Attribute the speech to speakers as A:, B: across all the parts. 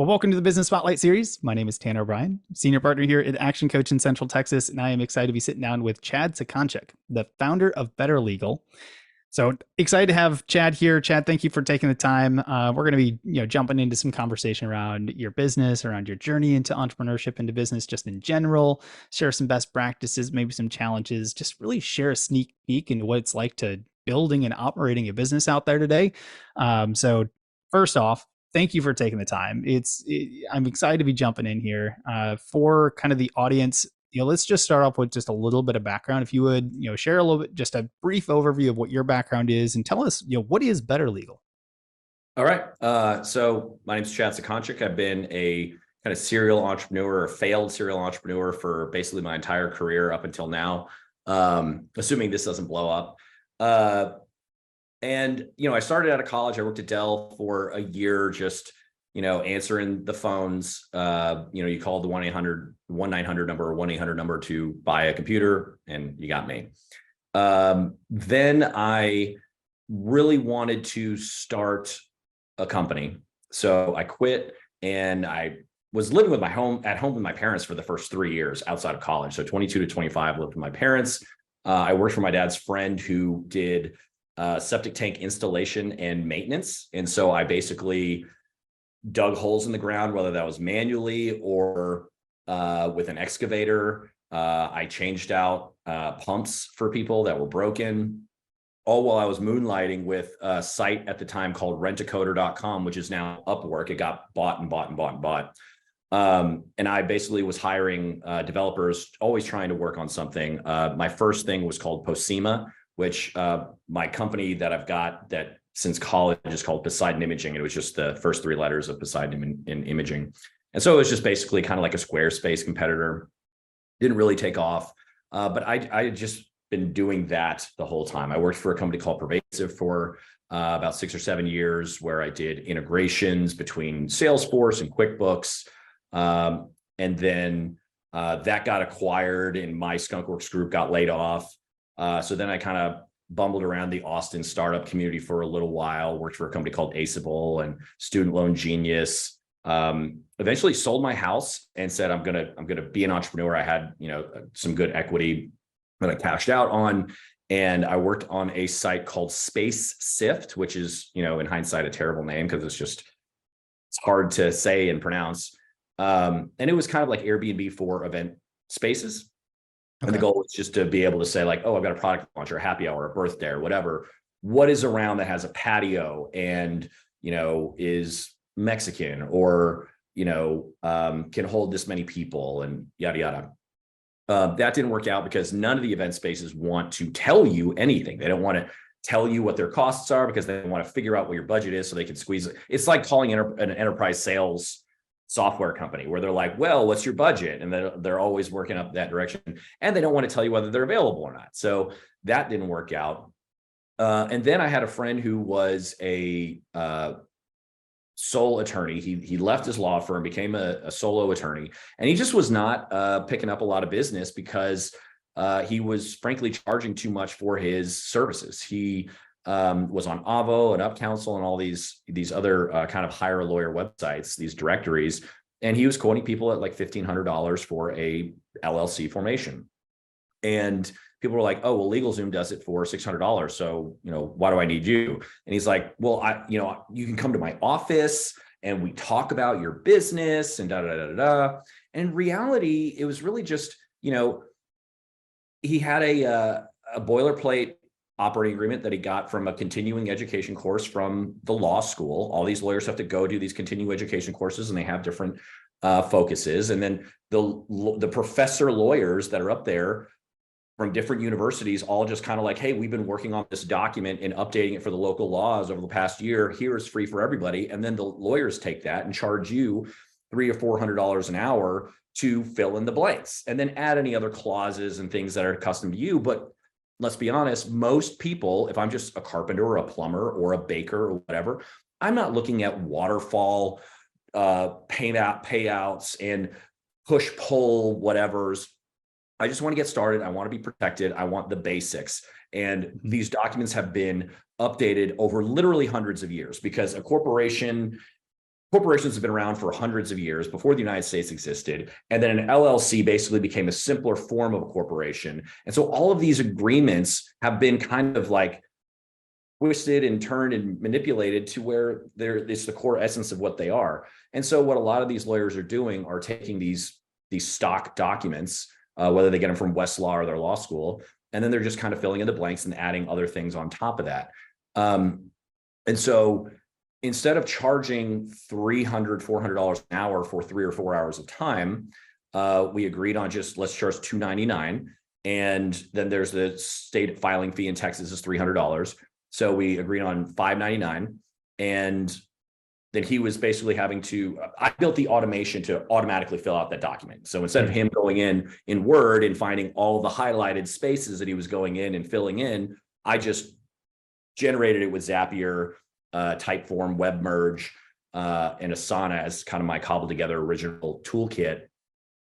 A: Well, welcome to the Business Spotlight series. My name is Tanner O'Brien, senior partner here at Action Coach in Central Texas, and I am excited to be sitting down with Chad Sakonchick, the founder of BetterLegal. So excited to have Chad here. Chad, thank you for taking the time. We're going to be, jumping into some conversation around your business, around your journey into entrepreneurship, into business, just in general. Share some best practices, maybe some challenges. Just really share a sneak peek into what it's like to building and operating a business out there today. So first off, thank you for taking the time. I'm excited to be jumping in here for kind of the audience. Let's just start off with just a little bit of background. If you would, share a little bit, just a brief overview of what your background is, and tell us, what is BetterLegal?
B: All right. So my name is Chad Sakonchik. I've been a kind of serial entrepreneur, or failed serial entrepreneur for basically my entire career up until now, assuming this doesn't blow up. I started out of college. I worked at Dell for a year, just, answering the phones. You called the 1-900 number or 1-800 number to buy a computer, and you got me. Then I really wanted to start a company. So I quit, and I was living at home with my parents for the first 3 years outside of college. So 22 to 25, lived with my parents. I worked for my dad's friend who did septic tank installation and maintenance. And so I basically dug holes in the ground, whether that was manually or with an excavator. I changed out pumps for people that were broken, all while I was moonlighting with a site at the time called rentacoder.com, which is now Upwork. It got bought and bought and bought and bought. And I basically was hiring developers, always trying to work on something. My first thing was called Posema, which my company that I've got that since college is called Poseidon Imaging. It was just the first 3 letters of Poseidon in imaging. And so it was just basically kind of like a Squarespace competitor. Didn't really take off. But I had just been doing that the whole time. I worked for a company called Pervasive for about 6 or 7 years, where I did integrations between Salesforce and QuickBooks. And then that got acquired, and my Skunkworks group got laid off. So then I kind of bumbled around the Austin startup community for a little while, worked for a company called Aceable and Student Loan Genius. Eventually sold my house and said, I'm gonna be an entrepreneur. I had, some good equity that I cashed out on. And I worked on a site called Space Sift, which is, in hindsight, a terrible name because it's hard to say and pronounce. And it was kind of like Airbnb for event spaces. Okay. And the goal was just to be able to say, like, oh, I've got a product launch or a happy hour, a birthday or whatever. What is around that has a patio and, is Mexican or, can hold this many people and yada, yada. That didn't work out because none of the event spaces want to tell you anything. They don't want to tell you what their costs are because they want to figure out what your budget is so they can squeeze it. It's like calling an enterprise sales software company where they're like, well, what's your budget? And they're always working up that direction, and they don't want to tell you whether they're available or not. So that didn't work out. And then I had a friend who was a sole attorney. He left his law firm, became a solo attorney, and he just was not picking up a lot of business because he was frankly charging too much for his services. He was on Avo and UpCounsel and all these other kind of hire a lawyer websites, these directories, and he was quoting people at like $1,500 for a LLC formation. And people were like, oh, well, LegalZoom does it for $600. So, why do I need you? And he's like, well, you can come to my office and we talk about your business and da, da, da, da, da. And in reality, it was really just, he had a boilerplate operating agreement that he got from a continuing education course from the law school. All these lawyers have to go do these continuing education courses, and they have different focuses. And then the professor lawyers that are up there from different universities all just kind of like, hey, we've been working on this document and updating it for the local laws over the past year. Here is free for everybody. And then the lawyers take that and charge you $300 or $400 an hour to fill in the blanks, and then add any other clauses and things that are custom to you. But let's be honest, most people, if I'm just a carpenter or a plumber or a baker or whatever, I'm not looking at waterfall payouts and push-pull whatevers. I just want to get started. I want to be protected. I want the basics. And these documents have been updated over literally hundreds of years because a corporation corporations have been around for hundreds of years before the United States existed. And then an LLC basically became a simpler form of a corporation. And so all of these agreements have been kind of like twisted and turned and manipulated to where it's the core essence of what they are. And so what a lot of these lawyers are doing are taking these stock documents, whether they get them from Westlaw or their law school, and then they're just kind of filling in the blanks and adding other things on top of that. And so instead of charging $300, $400 an hour for 3 or 4 hours of time, we agreed on just let's charge $299. And then there's the state filing fee in Texas is $300. So we agreed on $599. And then he was basically having to, I built the automation to automatically fill out that document. So instead of him going in Word and finding all the highlighted spaces that he was going in and filling in, I just generated it with Zapier, Typeform, Web Merge, and Asana as kind of my cobbled together original toolkit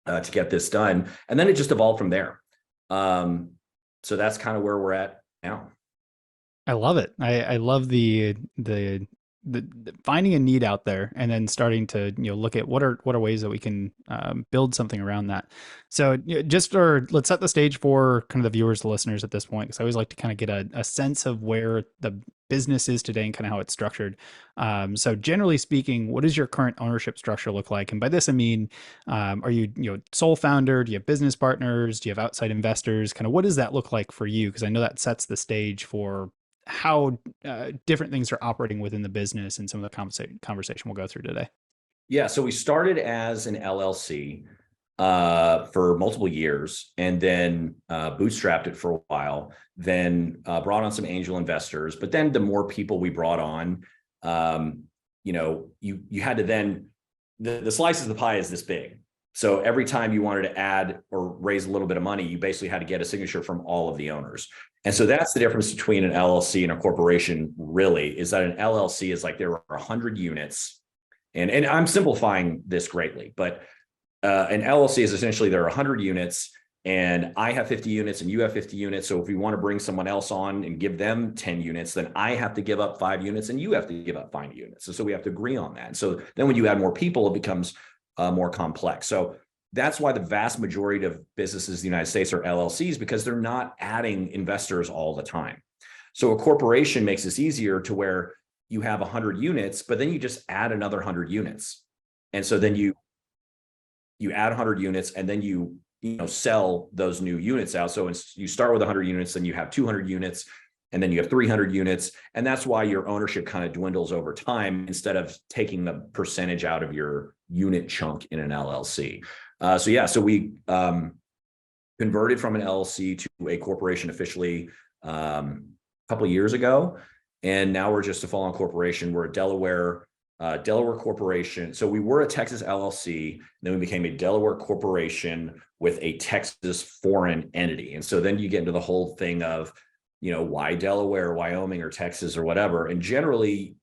B: to get this done. And then it just evolved from there. So that's kind of where we're at now.
A: I love it. I love the finding a need out there and then starting to look at what are ways that we can build something around that. So let's set the stage for kind of the viewers, the listeners at this point, because I always like to kind of get a sense of where the business is today and kind of how it's structured. So generally speaking, what does your current ownership structure look like? And by this I mean, are you sole founder? Do you have business partners? Do you have outside investors? Kind of what does that look like for you? Because I know that sets the stage for how different things are operating within the business and some of the conversation we'll go through today.
B: Yeah, so we started as an LLC for multiple years, and then bootstrapped it for a while, then brought on some angel investors. But then the more people we brought on, you had to then, the slice of the pie is this big. So every time you wanted to add or raise a little bit of money, you basically had to get a signature from all of the owners. And so that's the difference between an LLC and a corporation, really, is that an LLC is like there are 100 units. And I'm simplifying this greatly, but an LLC is essentially there are 100 units and I have 50 units and you have 50 units. So if we want to bring someone else on and give them 10 units, then I have to give up 5 units and you have to give up 5 units. So we have to agree on that. And so then when you add more people, it becomes more complex. So that's why the vast majority of businesses in the United States are LLCs, because they're not adding investors all the time. So a corporation makes this easier to where you have 100 units, but then you just add another 100 units. And so then you add 100 units and then you sell those new units out. So you start with 100 units, then you have 200 units, and then you have 300 units. And that's why your ownership kind of dwindles over time instead of taking the percentage out of your unit chunk in an LLC. So we converted from an LLC to a corporation officially a couple of years ago. And now we're just a full-on corporation. We're a Delaware corporation. So we were a Texas LLC, then we became a Delaware corporation with a Texas foreign entity. And so then you get into the whole thing of, why Delaware, Wyoming, or Texas, or whatever. And generally,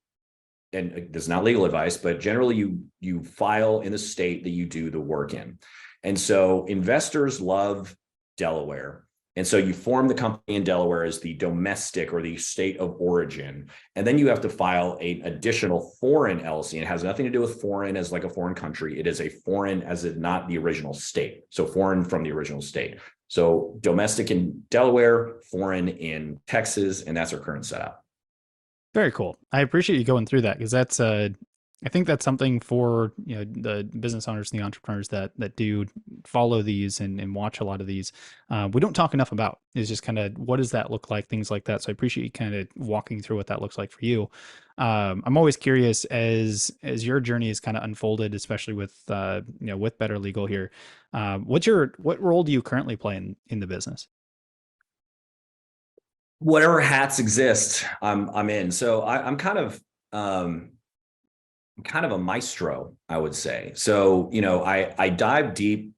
B: and this is not legal advice, but generally you file in the state that you do the work in. And so investors love Delaware. And so you form the company in Delaware as the domestic or the state of origin. And then you have to file an additional foreign LLC. And it has nothing to do with foreign as like a foreign country. It is a foreign as in not the original state. So foreign from the original state. So domestic in Delaware, foreign in Texas, and that's our current setup.
A: Very cool. I appreciate you going through that, because that's I think that's something for the business owners and the entrepreneurs that do follow these and watch a lot of these. We don't talk enough about is just kind of what does that look like, things like that. So I appreciate you kind of walking through what that looks like for you. I'm always curious as your journey is kind of unfolded, especially with with BetterLegal here. What role do you currently play in the business?
B: Whatever hats exist, I'm in. So I'm kind of a maestro, I would say. So, I dive deep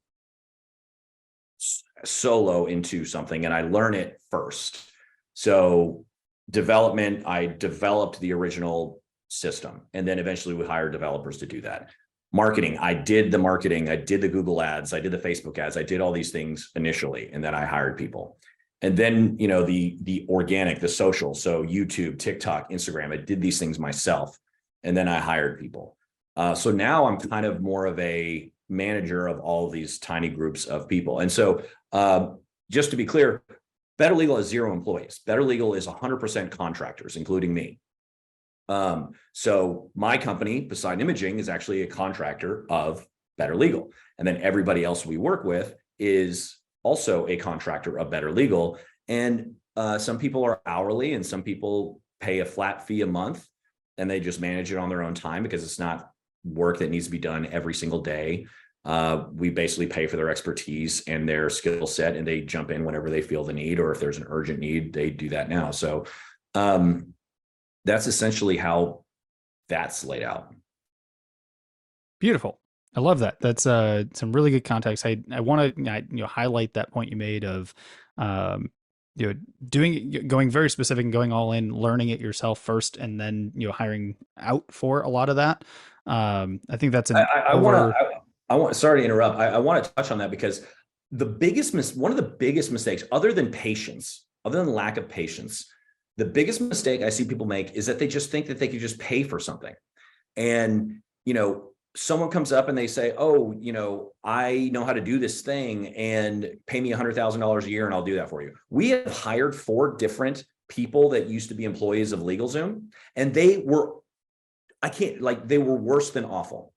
B: solo into something and I learn it first. So development, I developed the original system and then eventually we hired developers to do that. Marketing, I did the marketing, I did the Google ads, I did the Facebook ads, I did all these things initially, and then I hired people. And then, the organic, the social, so YouTube, TikTok, Instagram, I did these things myself. And then I hired people. So now I'm kind of more of a manager of all of these tiny groups of people. And so just to be clear, BetterLegal has 0 employees. BetterLegal is 100% contractors, including me. So my company, Beside Imaging, is actually a contractor of BetterLegal. And then everybody else we work with is also a contractor of BetterLegal. And some people are hourly and some people pay a flat fee a month and they just manage it on their own time because it's not work that needs to be done every single day. We basically pay for their expertise and their skill set, and they jump in whenever they feel the need, or if there's an urgent need, they do that now. So that's essentially how that's laid out.
A: Beautiful. I love that. That's some really good context. I want to highlight that point you made of going very specific and going all in, learning it yourself first, and then hiring out for a lot of that. I think that's
B: I want. Sorry to interrupt. I want to touch on that because one of the biggest mistakes, other than lack of patience, the biggest mistake I see people make is that they just think that they could just pay for something. And, someone comes up and they say, oh, I know how to do this thing and pay me $100,000 a year and I'll do that for you. We have hired 4 different people that used to be employees of LegalZoom, and they were worse than awful.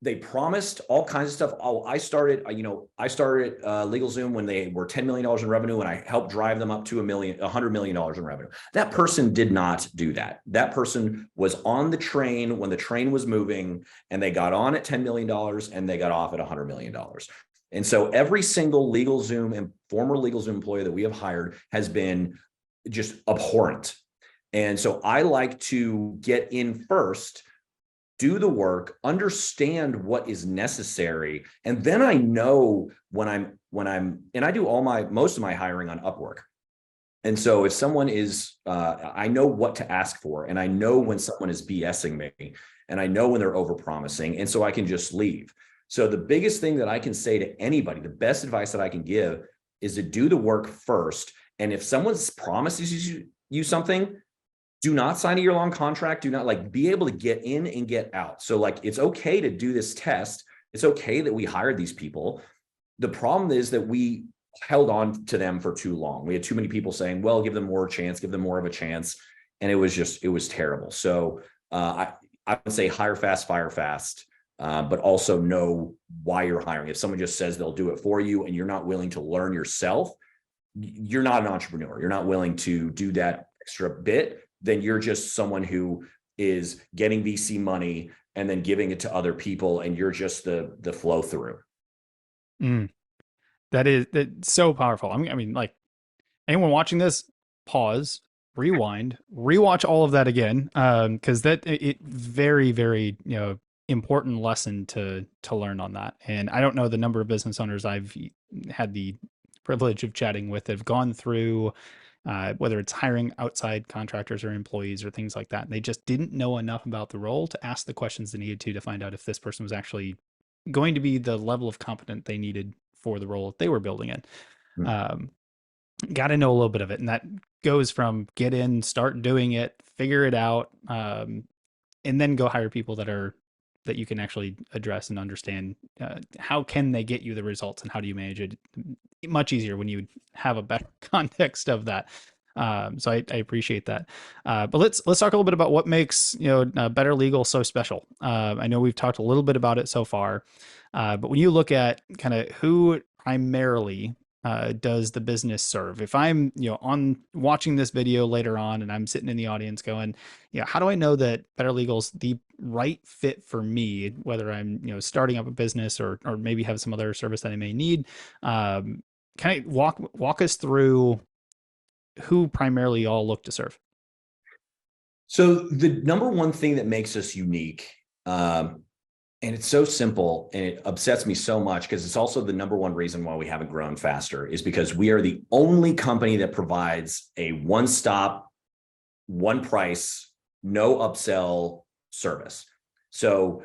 B: They promised all kinds of stuff. Oh, I started LegalZoom when they were $10 million in revenue, and I helped drive them up to $100 million in revenue. That person did not do that. That person was on the train when the train was moving, and they got on at $10 million and they got off at $100 million. And so every single LegalZoom and former LegalZoom employee that we have hired has been just abhorrent. And so I like to get in first, do the work, understand what is necessary. And then I know and I do most of my hiring on Upwork. And so if someone is, I know what to ask for, and I know when someone is BSing me, and I know when they're overpromising, and so I can just leave. So the biggest thing that I can say to anybody, the best advice that I can give is to do the work first. And if someone promises you something, do not sign a year-long contract. Do not be able to get in and get out. So it's okay to do this test. It's okay that we hired these people. The problem is that we held on to them for too long. We had too many people saying, well, give them more chance, give them more of a chance. And it was terrible. So I would say hire fast, fire fast, but also know why you're hiring. If someone just says they'll do it for you and you're not willing to learn yourself, you're not an entrepreneur. You're not willing to do that extra bit. Then you're just someone who is getting VC money and then giving it to other people, and you're just the flow through.
A: That's so powerful. I mean, anyone watching this, pause, rewind, rewatch all of that again, because it very, very important lesson to learn on that. And I don't know the number of business owners I've had the privilege of chatting with that have gone through. Whether it's hiring outside contractors or employees or things like that. And they just didn't know enough about the role to ask the questions they needed to find out if this person was actually going to be the level of competent they needed for the role that they were building in. Got to know a little bit of it. And that goes from get in, start doing it, figure it out, and then go hire people that you can actually address and understand how can they get you the results and how do you manage it. Much easier when you have a better context of that. So I appreciate that. But let's talk a little bit about what makes BetterLegal so special. I know we've talked a little bit about it so far, but when you look at kind of who primarily does the business serve? If I'm on watching this video later on and I'm sitting in the audience going, how do I know that BetterLegal's the right fit for me, whether I'm starting up a business or maybe have some other service that I may need? Kind of walk us through who primarily y'all look to serve.
B: So the number one thing that makes us unique, and it's so simple and it upsets me so much because it's also the number one reason why we haven't grown faster, is because we are the only company that provides a one-stop, one price, no upsell service. So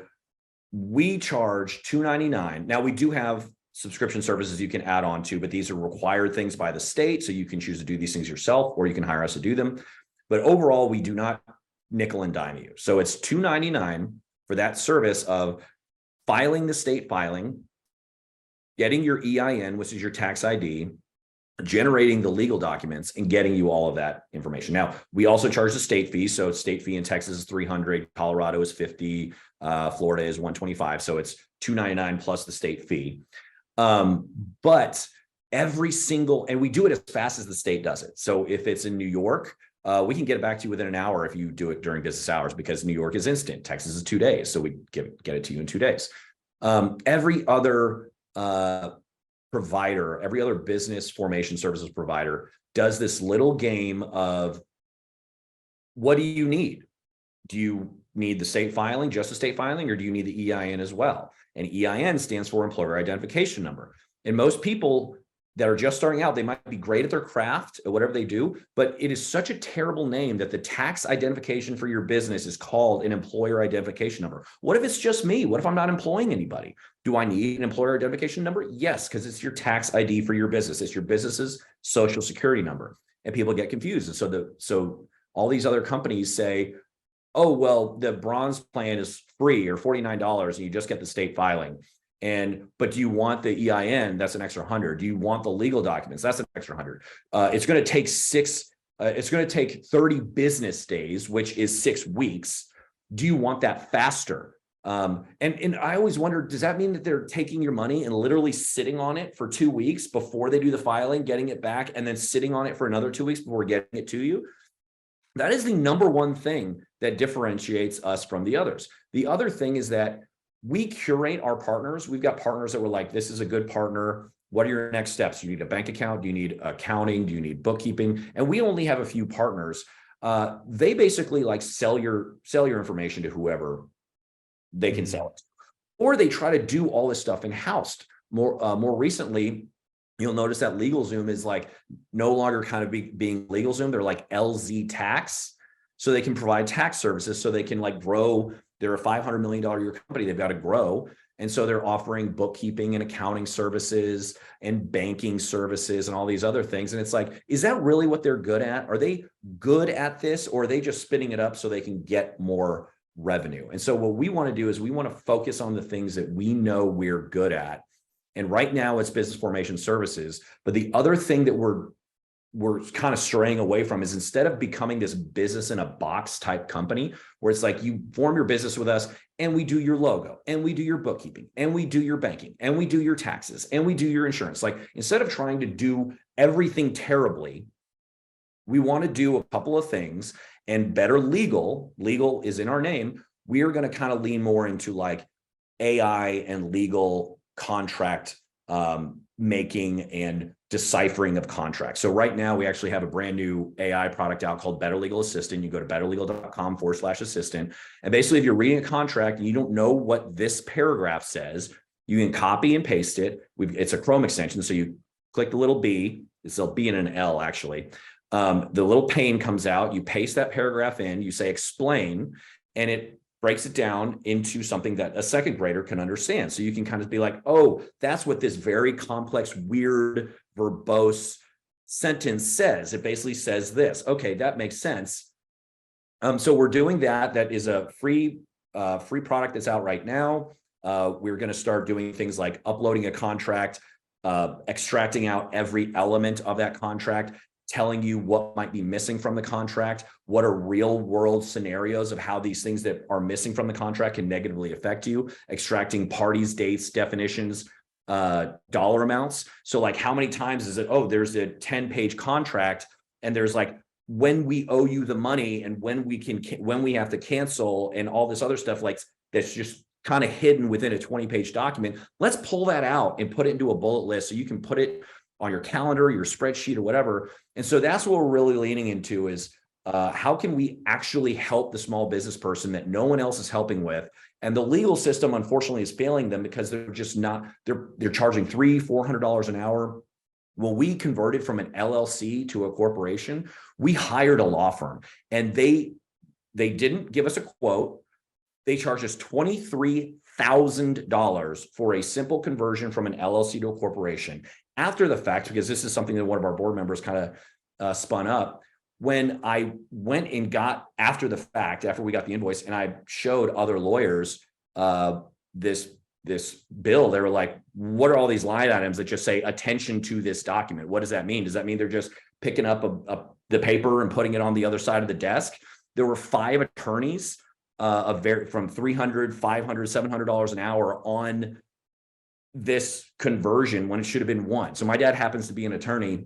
B: we charge $299. Now we do have subscription services you can add on to, but these are required things by the state. So you can choose to do these things yourself, or you can hire us to do them. But overall, we do not nickel and dime you. So it's $2.99 for that service of filing the state filing, getting your EIN, which is your tax ID, generating the legal documents, and getting you all of that information. Now, we also charge the state fee. So state fee in Texas is $300, Colorado is $50, Florida is $125. So it's $2.99 plus the state fee. But every single, and we do it as fast as the state does it. So if it's in New York, we can get it back to you within an hour if you do it during business hours, because New York is instant. Texas is 2 days. So we get it to you in 2 days. Every other provider, every other business formation services provider does this little game of, what do you need? Do you need the state filing, just the state filing, or do you need the EIN as well? And EIN stands for employer identification number. And most people that are just starting out, they might be great at their craft or whatever they do, but it is such a terrible name that the tax identification for your business is called an employer identification number. What if it's just me? What if I'm not employing anybody? Do I need an employer identification number? Yes, because it's your tax ID for your business. It's your business's social security number. And people get confused. And so all these other companies say, oh, well, the bronze plan is free or $49 and you just get the state filing. But do you want the EIN? That's an extra $100. Do you want the legal documents? That's an extra $100. It's going to take it's going to take 30 business days, which is 6 weeks. Do you want that faster? And I always wonder, does that mean that they're taking your money and literally sitting on it for 2 weeks before they do the filing, getting it back, and then sitting on it for another 2 weeks before getting it to you? That is the number one thing that differentiates us from the others. The other thing is that we curate our partners. We've got partners that were like, this is a good partner. What are your next steps? Do you need a bank account? Do you need accounting? Do you need bookkeeping? And we only have a few partners. They basically like sell your information to whoever they can sell it to. Or they try to do all this stuff in-house. More recently, you'll notice that LegalZoom is like no longer kind of being LegalZoom. They're like LZ Tax. So they can provide tax services, so they can like grow. They're a $500 million a year company. They've got to grow. And so they're offering bookkeeping and accounting services and banking services and all these other things. And it's like, is that really what they're good at? Are they good at this, or are they just spinning it up so they can get more revenue? And so what we want to do is we want to focus on the things that we know we're good at. And right now it's business formation services. But the other thing that we're kind of straying away from is, instead of becoming this business in a box type company where it's like you form your business with us and we do your logo and we do your bookkeeping and we do your banking and we do your taxes and we do your insurance. Like, instead of trying to do everything terribly, we want to do a couple of things. And BetterLegal, legal is in our name. We are going to kind of lean more into like AI and legal contract making and deciphering of contracts. So right now we actually have a brand new AI product out called BetterLegal Assistant. You go to betterlegal.com/assistant. And basically, if you're reading a contract and you don't know what this paragraph says, you can copy and paste it. It's a Chrome extension. So you click the little B, it's a B and an L actually. The little pane comes out, you paste that paragraph in, you say explain, and it breaks it down into something that a second grader can understand. So you can kind of be like, oh, that's what this very complex, weird, verbose sentence says. It basically says this. Okay, that makes sense. So we're doing that. That is a free product that's out right now. We're going to start doing things like uploading a contract, extracting out every element of that contract, telling you what might be missing from the contract, what are real world scenarios of how these things that are missing from the contract can negatively affect you, extracting parties, dates, definitions, dollar amounts. So like, how many times is it, oh, there's a 10-page contract and there's like when we owe you the money and when we have to cancel and all this other stuff, like that's just kind of hidden within a 20-page document. Let's pull that out and put it into a bullet list so you can put it on your calendar, your spreadsheet, or whatever. And so that's what we're really leaning into is how can we actually help the small business person that no one else is helping with? And the legal system, unfortunately, is failing them because they're just not, they're charging $300-400 an hour. When we converted from an LLC to a corporation, we hired a law firm and they didn't give us a quote. They charged us $23,000 for a simple conversion from an LLC to a corporation. After the fact, because this is something that one of our board members kind of spun up, when I went and got after the fact, after we got the invoice, and I showed other lawyers this bill, they were like, what are all these line items that just say attention to this document? What does that mean? Does that mean they're just picking up the paper and putting it on the other side of the desk? There were 5 attorneys from $300, $500, $700 an hour on this conversion when it should have been 1. So my dad happens to be an attorney.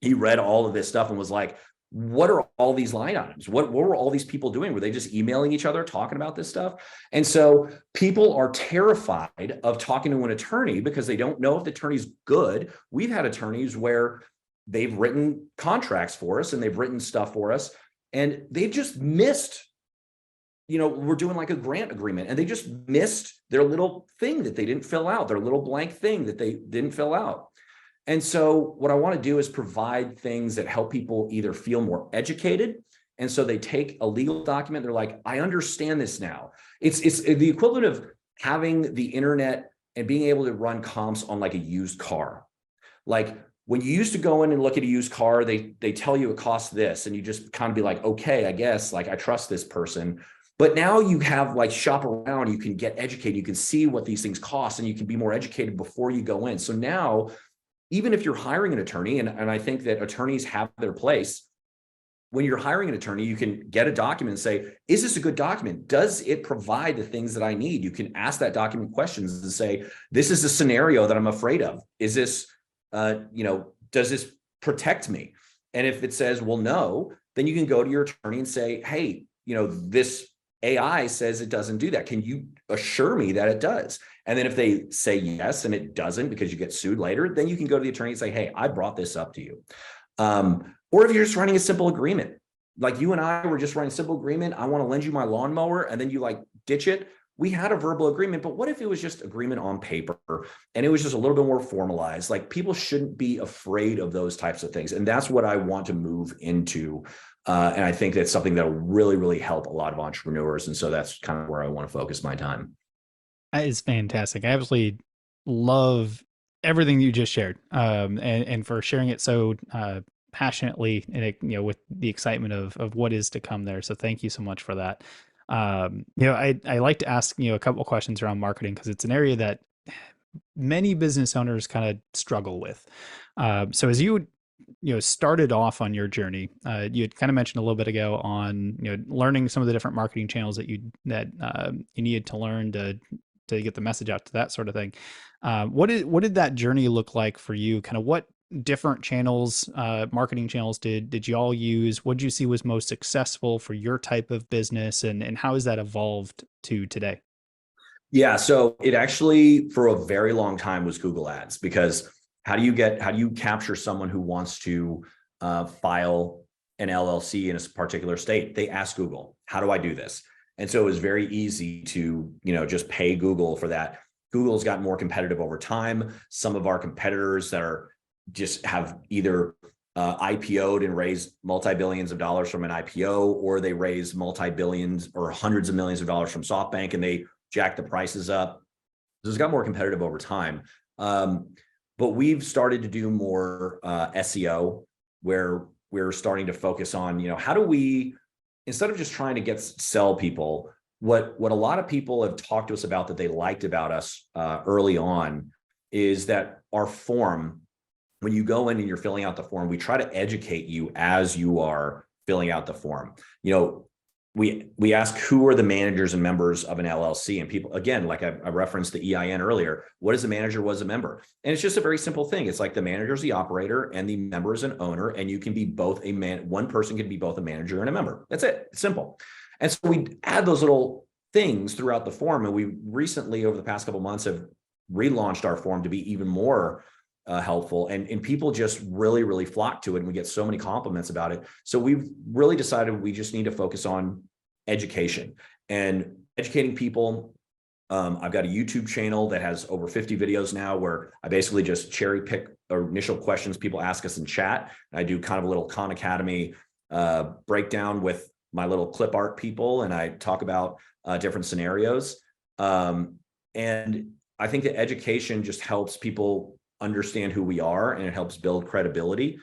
B: He read all of this stuff and was like, what are all these line items? What were all these people doing? Were they just emailing each other, talking about this stuff? And so people are terrified of talking to an attorney because they don't know if the attorney's good. We've had attorneys where they've written contracts for us and they've written stuff for us, and they've just missed, we're doing like a grant agreement, and they just missed their little thing that they didn't fill out, their little blank thing that they didn't fill out. And so what I want to do is provide things that help people either feel more educated. And so they take a legal document, they're like, I understand this now. It's the equivalent of having the internet and being able to run comps on like a used car. Like when you used to go in and look at a used car, they tell you it costs this, and you just kind of be like, okay, I guess, like I trust this person. But now you have like shop around, you can get educated, you can see what these things cost, and you can be more educated before you go in. So now, even if you're hiring an attorney, and I think that attorneys have their place, when you're hiring an attorney, you can get a document and say, is this a good document? Does it provide the things that I need? You can ask that document questions and say, this is a scenario that I'm afraid of. Is this, does this protect me? And if it says, well, no, then you can go to your attorney and say, hey, this AI says it doesn't do that. Can you assure me that it does? And then if they say yes, and it doesn't because you get sued later, then you can go to the attorney and say, hey, I brought this up to you. Or if you're just running a simple agreement, like you and I were just running a simple agreement, I want to lend you my lawnmower, and then you like ditch it. We had a verbal agreement, but what if it was just agreement on paper and it was just a little bit more formalized? Like people shouldn't be afraid of those types of things. And that's what I want to move into. And I think that's something that will really, really help a lot of entrepreneurs. And so that's kind of where I want to focus my time.
A: That is fantastic. I absolutely love everything you just shared, and for sharing it so passionately and with the excitement of what is to come there. So thank you so much for that. I like to ask a couple of questions around marketing because it's an area that many business owners kind of struggle with. So as you started off on your journey, you had kind of mentioned a little bit ago on learning some of the different marketing channels that you needed to learn to get the message out to that sort of thing. What did that journey look like for you? Kind of what different channels, marketing channels did you all use? What did you see was most successful for your type of business, and how has that evolved to today?
B: Yeah, so it actually for a very long time was Google Ads, because how do you capture someone who wants to file an LLC in a particular state? They ask Google, how do I do this? And so it was very easy to, just pay Google for that. Google's gotten more competitive over time. Some of our competitors that are just have either IPO'd and raised multi-billions of dollars from an IPO, or they raise multi-billions or hundreds of millions of dollars from SoftBank and they jack the prices up. So it's got more competitive over time. But we've started to do more SEO, where we're starting to focus on, how do we, instead of just trying to sell people, what a lot of people have talked to us about that they liked about us early on is that our form, when you go in and you're filling out the form, we try to educate you as you are filling out the form. We ask who are the managers and members of an LLC, and people, again, like I referenced the EIN earlier, what is the manager, what is a member? And it's just a very simple thing. It's like the manager is the operator and the member is an owner, and you can be both one person can be both a manager and a member. That's it. It's simple. And so we add those little things throughout the form. And we recently, over the past couple of months, have relaunched our form to be even more helpful, and people just really, really flock to it, and we get so many compliments about it. So we've really decided we just need to focus on education and educating people. I've got a YouTube channel that has over 50 videos now, where I basically just cherry pick initial questions people ask us in chat. I do kind of a little Khan Academy breakdown with my little clip art people, and I talk about different scenarios. And I think that education just helps people understand who we are, and it helps build credibility.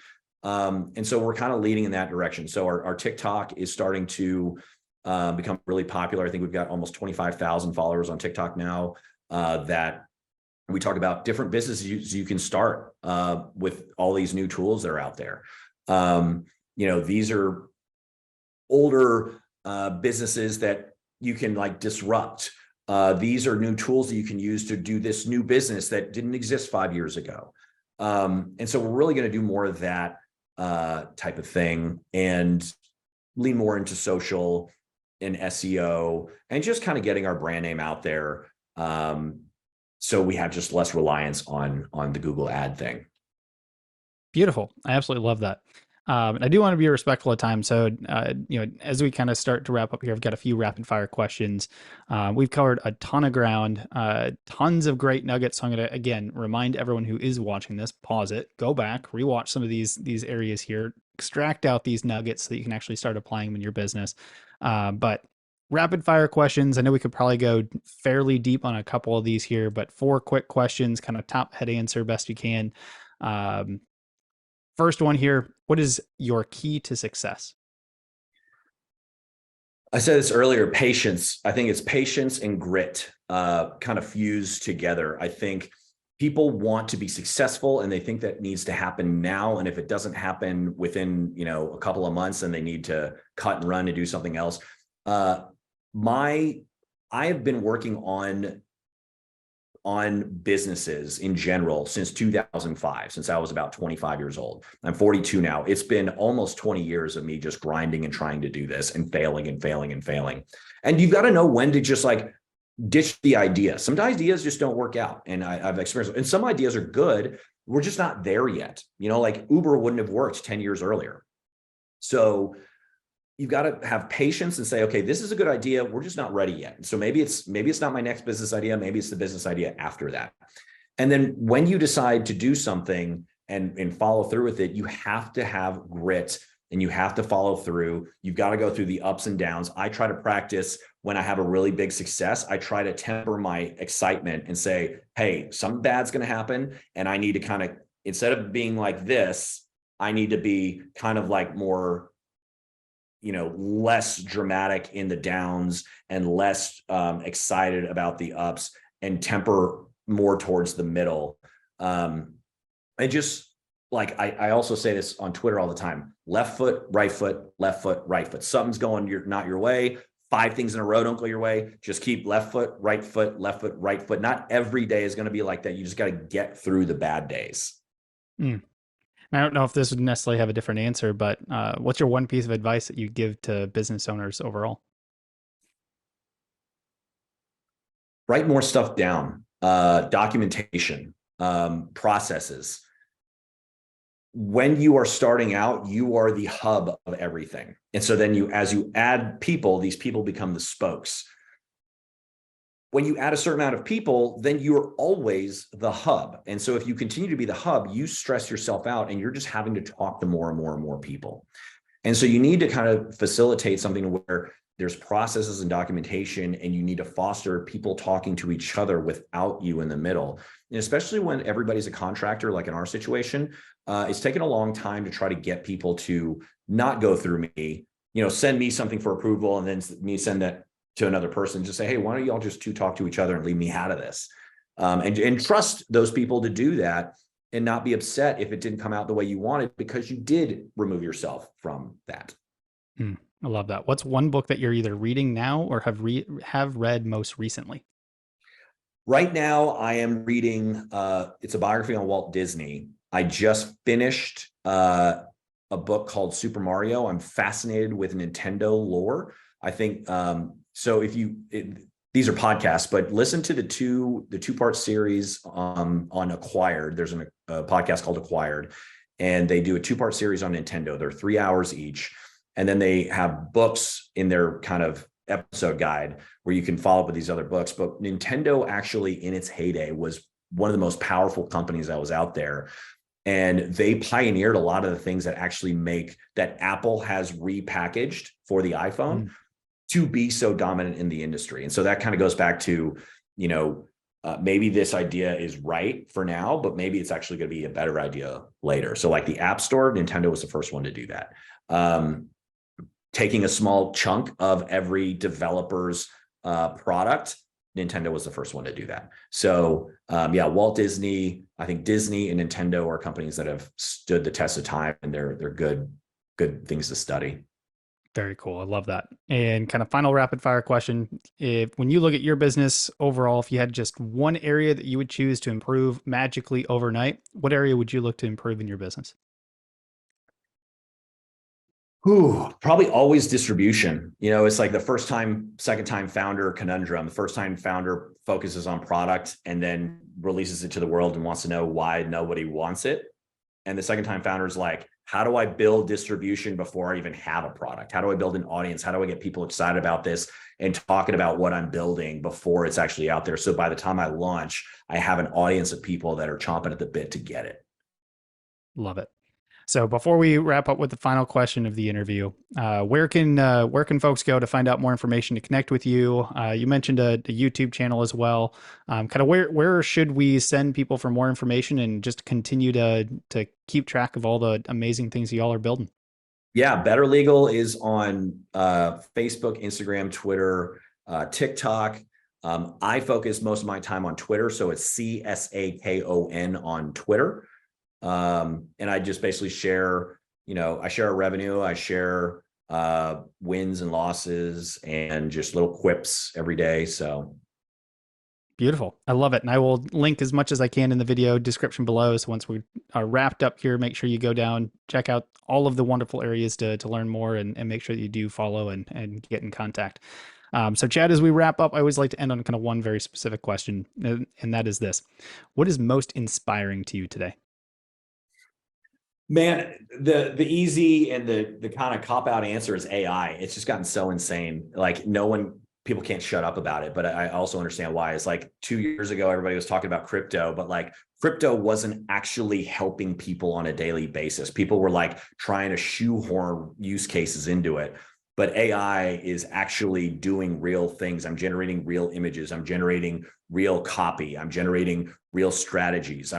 B: And so we're kind of leading in that direction. So our TikTok is starting to become really popular. I think we've got almost 25,000 followers on TikTok now, that we talk about different businesses you can start with all these new tools that are out there. These are older businesses that you can like disrupt. These are new tools that you can use to do this new business that didn't exist 5 years ago. And so we're really going to do more of that type of thing and lean more into social and SEO and just kind of getting our brand name out there. So we have just less reliance on the Google ad thing.
A: Beautiful. I absolutely love that. And I do want to be respectful of time. So, as we kind of start to wrap up here, I've got a few rapid fire questions. We've covered a ton of ground, tons of great nuggets. So I'm going to, again, remind everyone who is watching this, pause it, go back, rewatch some of these areas here, extract out these nuggets so that you can actually start applying them in your business. But rapid fire questions. I know we could probably go fairly deep on a couple of these here, but 4 quick questions, kind of top head answer best you can. First one here, what is your key to success?
B: I said this earlier, patience. I think it's patience and grit kind of fused together. I think people want to be successful and they think that needs to happen now. And if it doesn't happen within, a couple of months, then they need to cut and run and do something else. I have been working on businesses in general since 2005, since I was about 25 years old. I'm 42 now. It's been almost 20 years of me just grinding and trying to do this and failing and failing and failing. And you've got to know when to just like ditch the idea. Some ideas just don't work out. And I've experienced, and some ideas are good. We're just not there yet. Like Uber wouldn't have worked 10 years earlier. So you've got to have patience and say, okay, this is a good idea. We're just not ready yet. So maybe it's not my next business idea. Maybe it's the business idea after that. And then when you decide to do something and follow through with it, you have to have grit and you have to follow through. You've got to go through the ups and downs. I try to practice when I have a really big success. I try to temper my excitement and say, hey, something bad's going to happen. And I need to kind of, instead of being like this, I need to be kind of like more, less dramatic in the downs and less excited about the ups and temper more towards the middle. And just like, I also say this on Twitter all the time, left foot, right foot, left foot, right foot. Something's going not your way. 5 things in a row don't go your way. Just keep left foot, right foot, left foot, right foot. Not every day is going to be like that. You just got to get through the bad days.
A: I don't know if this would necessarily have a different answer, but what's your one piece of advice that you give to business owners overall?
B: Write more stuff down, documentation, processes. When you are starting out, you are the hub of everything. And so then as you add people, these people become the spokes. When you add a certain amount of people, then you're always the hub. And so if you continue to be the hub, you stress yourself out and you're just having to talk to more and more and more people. And so you need to kind of facilitate something where there's processes and documentation, and you need to foster people talking to each other without you in the middle. And especially when everybody's a contractor, like in our situation, it's taken a long time to try to get people to not go through me, send me something for approval and then me send that to another person, just say, hey, why don't y'all just talk to each other and leave me out of this? And trust those people to do that and not be upset if it didn't come out the way you wanted, because you did remove yourself from that.
A: I love that. What's one book that you're either reading now or have read most recently?
B: Right now, I am reading, it's a biography on Walt Disney. I just finished a book called Super Mario. I'm fascinated with Nintendo lore. I think, so these are podcasts, but listen to the two-part series on Acquired. There's a podcast called Acquired, and they do a 2-part series on Nintendo. They're 3 hours each. And then they have books in their kind of episode guide where you can follow up with these other books. But Nintendo actually in its heyday was one of the most powerful companies that was out there. And they pioneered a lot of the things that actually make that Apple has repackaged for the iPhone to be so dominant in the industry. And so that kind of goes back to, maybe this idea is right for now, but maybe it's actually going to be a better idea later. So like the App Store, Nintendo was the first one to do that. Taking a small chunk of every developer's product, Nintendo was the first one to do that. So yeah, Walt Disney, I think Disney and Nintendo are companies that have stood the test of time, and they're good things to study.
A: Very cool. I love that. And kind of final rapid fire question. When you look at your business overall, if you had just one area that you would choose to improve magically overnight, what area would you look to improve in your business?
B: Ooh, probably always distribution. It's like the first time, second time founder conundrum. The first time founder focuses on product and then releases it to the world and wants to know why nobody wants it. And the second time founder is like, how do I build distribution before I even have a product? How do I build an audience? How do I get people excited about this and talking about what I'm building before it's actually out there? So by the time I launch, I have an audience of people that are chomping at the bit to get it.
A: Love it. So before we wrap up with the final question of the interview, where can folks go to find out more information to connect with you? You mentioned a YouTube channel as well. Kind of where should we send people for more information and just continue to keep track of all the amazing things y'all are building?
B: Yeah, BetterLegal is on Facebook, Instagram, Twitter, TikTok. I focus most of my time on Twitter, so it's CSAKON on Twitter. And I just basically share, I share our revenue, I share wins and losses and just little quips every day. So
A: beautiful. I love it. And I will link as much as I can in the video description below. So once we are wrapped up here, make sure you go down, check out all of the wonderful areas to learn more and make sure that you do follow and get in contact. So Chad, as we wrap up, I always like to end on kind of one very specific question, and that is this: what is most inspiring to you today?
B: man, the easy and the kind of cop out answer is AI. It's just gotten so insane. Like people can't shut up about it, but I also understand why. It's like 2 years ago, everybody was talking about crypto, but like crypto wasn't actually helping people on a daily basis. People were like trying to shoehorn use cases into it. But AI is actually doing real things. I'm generating real images. I'm generating real copy. I'm generating real strategies.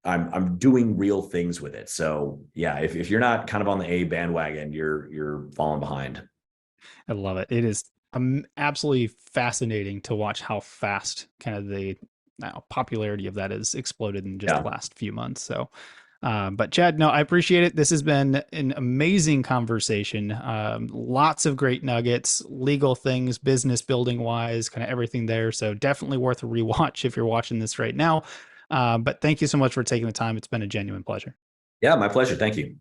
B: I'm doing real things with it. So yeah, if you're not kind of on the A bandwagon, you're falling behind.
A: I love it. It is absolutely fascinating to watch how fast kind of the popularity of that has exploded in just the last few months. So, but Chad, no, I appreciate it. This has been an amazing conversation. Lots of great nuggets, legal things, business building wise, kind of everything there. So definitely worth a rewatch if you're watching this right now. But thank you so much for taking the time. It's been a genuine pleasure.
B: Yeah, my pleasure. Thank you.